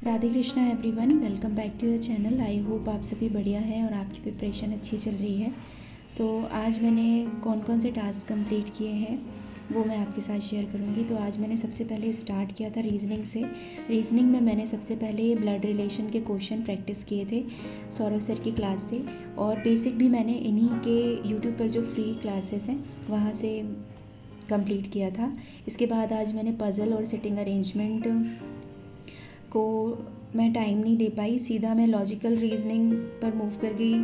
Radhe Krishna everyone, welcome back to your channel. I hope आप सभी बढ़िया हैं और आपकी प्रिपरेशन अच्छी चल रही है। तो आज मैंने कौन कौन से टास्क कंप्लीट किए हैं वो मैं आपके साथ शेयर करूंगी। तो आज मैंने सबसे पहले स्टार्ट किया था रीजनिंग से। रीजनिंग में मैंने सबसे पहले ब्लड रिलेशन के क्वेश्चन प्रैक्टिस किए थे सौरभ सर की क्लास से, और बेसिक भी मैंने इन्हीं के यूट्यूब पर जो फ्री क्लासेस हैं वहाँ से कंप्लीट किया था। इसके बाद आज मैंने पज़ल और सिटिंग अरेंजमेंट को मैं टाइम नहीं दे पाई, सीधा मैं लॉजिकल रीजनिंग पर मूव कर गई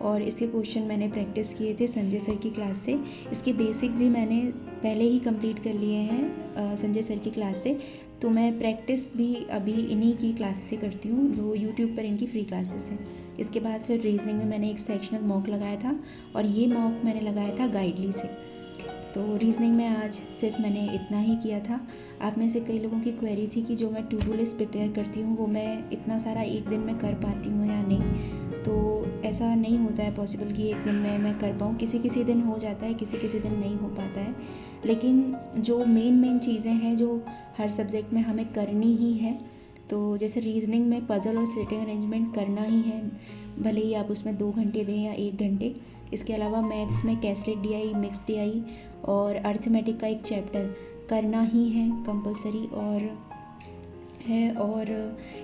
और इसके क्वेश्चन मैंने प्रैक्टिस किए थे संजय सर की क्लास से। इसके बेसिक भी मैंने पहले ही कंप्लीट कर लिए हैं संजय सर की क्लास से। तो मैं प्रैक्टिस भी अभी इन्हीं की क्लास से करती हूँ जो यूट्यूब पर इनकी फ्री क्लासेस हैं। इसके बाद फिर रीजनिंग में मैंने एक सेक्शनल मॉक लगाया था और ये मॉक मैंने लगाया था गाइडली से। तो रीजनिंग में आज सिर्फ मैंने इतना ही किया था। आप में से कई लोगों की क्वेरी थी कि जो मैं टू डू लिस्ट प्रिपेयर करती हूँ वो मैं इतना सारा एक दिन में कर पाती हूँ या नहीं। तो ऐसा नहीं होता है पॉसिबल कि एक दिन में मैं कर पाऊँ, किसी किसी दिन हो जाता है, किसी किसी दिन नहीं हो पाता है। लेकिन जो मेन चीज़ें हैं जो हर सब्जेक्ट में हमें करनी ही है, तो जैसे रीजनिंग में पज़ल और सिटिंग अरेंजमेंट करना ही है, भले ही आप उसमें 2 घंटे दें या 1 घंटे। इसके अलावा मैथ्स में कैसलेट डीआई, मिक्स डीआई और अर्थमेटिक का एक चैप्टर करना ही है कंपलसरी और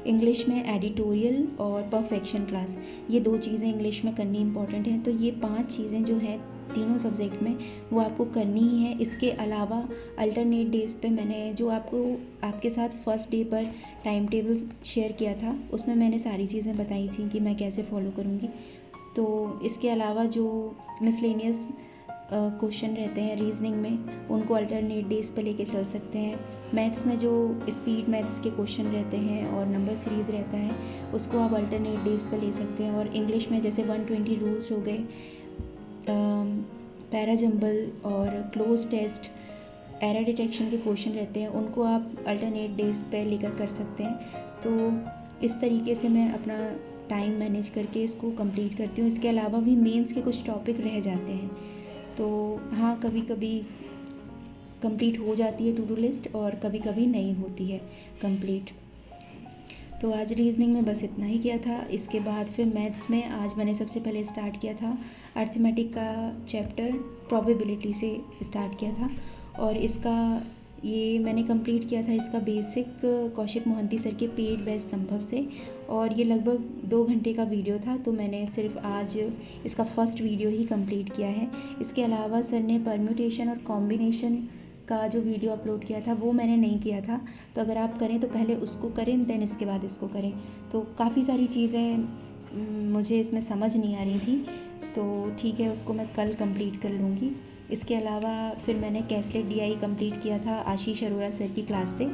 इंग्लिश में एडिटोरियल और परफेक्शन क्लास, ये 2 चीज़ें इंग्लिश में करनी इंपॉर्टेंट हैं। तो ये 5 चीज़ें जो हैं तीनों सब्जेक्ट में वो आपको करनी ही है। इसके अलावा अल्टरनेट डेज पे मैंने जो आपके साथ फर्स्ट डे पर टाइम टेबल शेयर किया था उसमें मैंने सारी चीज़ें बताई थी कि मैं कैसे फॉलो करूँगी। तो इसके अलावा जो मिसलेनियस क्वेश्चन रहते हैं रीजनिंग में उनको अल्टरनेट डेज पे लेके चल सकते हैं। मैथ्स में जो स्पीड मैथ्स के क्वेश्चन रहते हैं और नंबर सीरीज़ रहता है उसको आप अल्टरनेट डेज पे ले सकते हैं। और इंग्लिश में जैसे 120 रूल्स हो गए, पैरा जंबल और क्लोज टेस्ट, एरर डिटेक्शन के क्वेश्चन रहते हैं, उनको आप अल्टरनेट डेज पे लेकर कर सकते हैं। तो इस तरीके से मैं अपना टाइम मैनेज करके इसको कंप्लीट करती हूँ। इसके अलावा भी मेंस के कुछ टॉपिक रह जाते हैं, तो हाँ कभी कभी कंप्लीट हो जाती है टू डू लिस्ट और कभी कभी नहीं होती है कंप्लीट। तो आज रीजनिंग में बस इतना ही किया था। इसके बाद फिर मैथ्स में आज मैंने सबसे पहले स्टार्ट किया था अर्थमेटिक का चैप्टर, प्रोबेबिलिटी से स्टार्ट किया था और इसका ये मैंने कंप्लीट किया था इसका बेसिक कौशिक मोहंती सर के पेड बैच संभव से, और ये लगभग 2 घंटे का वीडियो था। तो मैंने सिर्फ आज इसका फर्स्ट वीडियो ही कंप्लीट किया है। इसके अलावा सर ने परम्यूटेशन और कॉम्बिनेशन का जो वीडियो अपलोड किया था वो मैंने नहीं किया था। तो अगर आप करें तो पहले उसको करें, देन इसके बाद इसको करें। तो काफ़ी सारी चीज़ें मुझे इसमें समझ नहीं आ रही थी, तो ठीक है उसको मैं कल कंप्लीट कर लूँगी। इसके अलावा फिर मैंने कैसलेट डीआई कंप्लीट किया था आशीष अरोड़ा सर की क्लास से।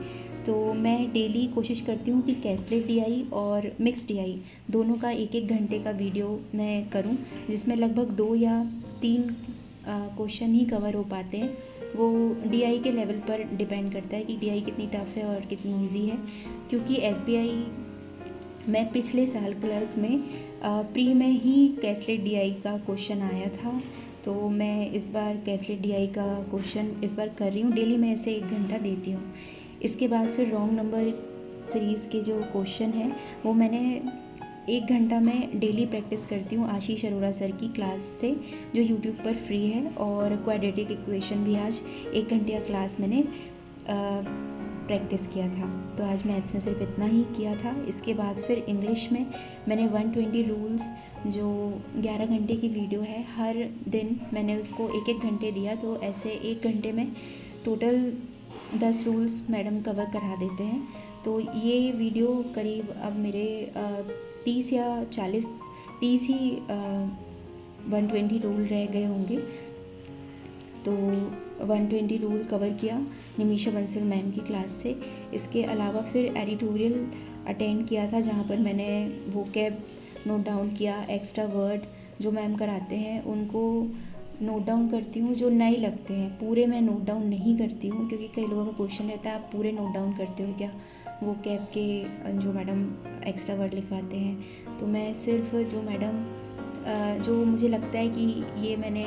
तो मैं डेली कोशिश करती हूँ कि कैसलेट डीआई और मिक्स डीआई दोनों का 1-1 घंटे का वीडियो मैं करूँ, जिसमें लगभग 2 या 3 क्वेश्चन ही कवर हो पाते हैं। वो डीआई के लेवल पर डिपेंड करता है कि डीआई कितनी टफ़ है और कितनी इजी है, क्योंकि एसबीआई मैं पिछले साल क्लर्क में प्री में ही कैसलेट डीआई का क्वेश्चन आया था। तो मैं इस बार कैसलेट डीआई का क्वेश्चन इस बार कर रही हूँ, डेली मैं इसे 1 घंटा देती हूँ। इसके बाद फिर रॉन्ग नंबर सीरीज़ के जो क्वेश्चन हैं वो मैंने 1 घंटा में डेली प्रैक्टिस करती हूँ आशीष अरोड़ा सर की क्लास से जो यूट्यूब पर फ्री है। और क्वाड्रेटिक इक्वेशन भी आज 1 घंटे का क्लास मैंने प्रैक्टिस किया था। तो आज मैथ्स में सिर्फ इतना ही किया था। इसके बाद फिर इंग्लिश में मैंने 120 रूल्स जो 11 घंटे की वीडियो है, हर दिन मैंने उसको 1-1 घंटे दिया। तो ऐसे 1 घंटे में टोटल 10 रूल्स मैडम कवर करा देते हैं। तो ये वीडियो करीब अब मेरे 30 या 30 ही 120 रूल रह गए होंगे। तो 120 रूल कवर किया निमिषा बंसल मैम की क्लास से। इसके अलावा फिर एडिटोरियल अटेंड किया था जहाँ पर मैंने वोकैब नोट डाउन किया, एक्स्ट्रा वर्ड जो मैम कराते हैं उनको नोट डाउन करती हूँ, जो नए लगते हैं पूरे मैं नोट डाउन नहीं करती हूँ, क्योंकि कई लोगों का क्वेश्चन रहता है आप पूरे नोट डाउन करते हो क्या, वोकैब के जो मैडम एक्स्ट्रा वर्ड लिखवाते हैं। तो मैं सिर्फ जो मैडम जो मुझे लगता है कि ये मैंने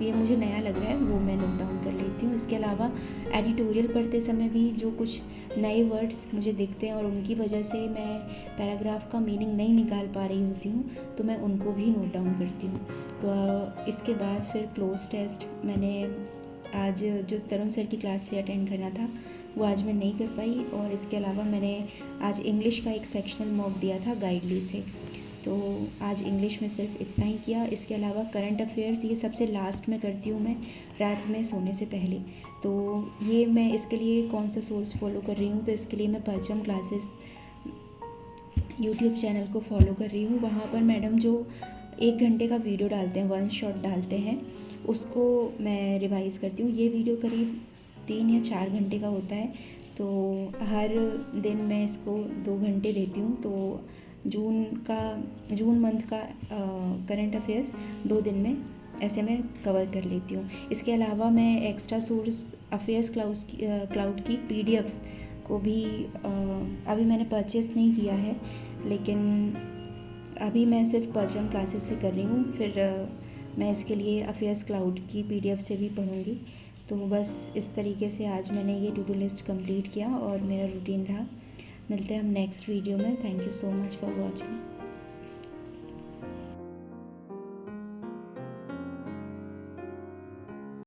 ये मुझे नया लग रहा है वो मैं नोट डाउन कर लेती हूँ। इसके अलावा एडिटोरियल पढ़ते समय भी जो कुछ नए वर्ड्स मुझे दिखते हैं और उनकी वजह से मैं पैराग्राफ का मीनिंग नहीं निकाल पा रही होती हूँ तो मैं उनको भी नोट डाउन करती हूँ। तो इसके बाद फिर क्लोज टेस्ट मैंने आज जो तरुण सर की क्लास से अटेंड करना था वो आज मैं नहीं कर पाई। और इसके अलावा मैंने आज इंग्लिश का एक सेक्शनल मॉक दिया था गाइडली से, तो आज इंग्लिश में सिर्फ इतना ही किया। इसके अलावा करंट अफेयर्स ये सबसे लास्ट में करती हूँ मैं रात में सोने से पहले। तो ये मैं इसके लिए कौन सा सोर्स फॉलो कर रही हूँ, तो इसके लिए मैं परचम क्लासेस यूट्यूब चैनल को फॉलो कर रही हूँ। वहाँ पर मैडम जो 1 घंटे का वीडियो डालते हैं, 1 शॉट डालते हैं, उसको मैं रिवाइज़ करती हूँ। ये वीडियो करीब 3 या 4 घंटे का होता है, तो हर दिन मैं इसको 2 घंटे देती हूँ। तो जून मंथ का करंट अफेयर्स 2 दिन में ऐसे मैं कवर कर लेती हूँ। इसके अलावा मैं एक्स्ट्रा सोर्स अफेयर्स क्लाउड की PDF को भी अभी मैंने परचेस नहीं किया है, लेकिन अभी मैं सिर्फ परचम क्लासेस से कर रही हूँ। फिर मैं इसके लिए अफेयर्स क्लाउड की PDF से भी पढ़ूँगी। तो बस इस तरीके से आज मैंने ये टू डू लिस्ट कंप्लीट किया और मेरा रूटीन रहा। मिलते हैं हम नेक्स्ट वीडियो में। Thank you so much for watching.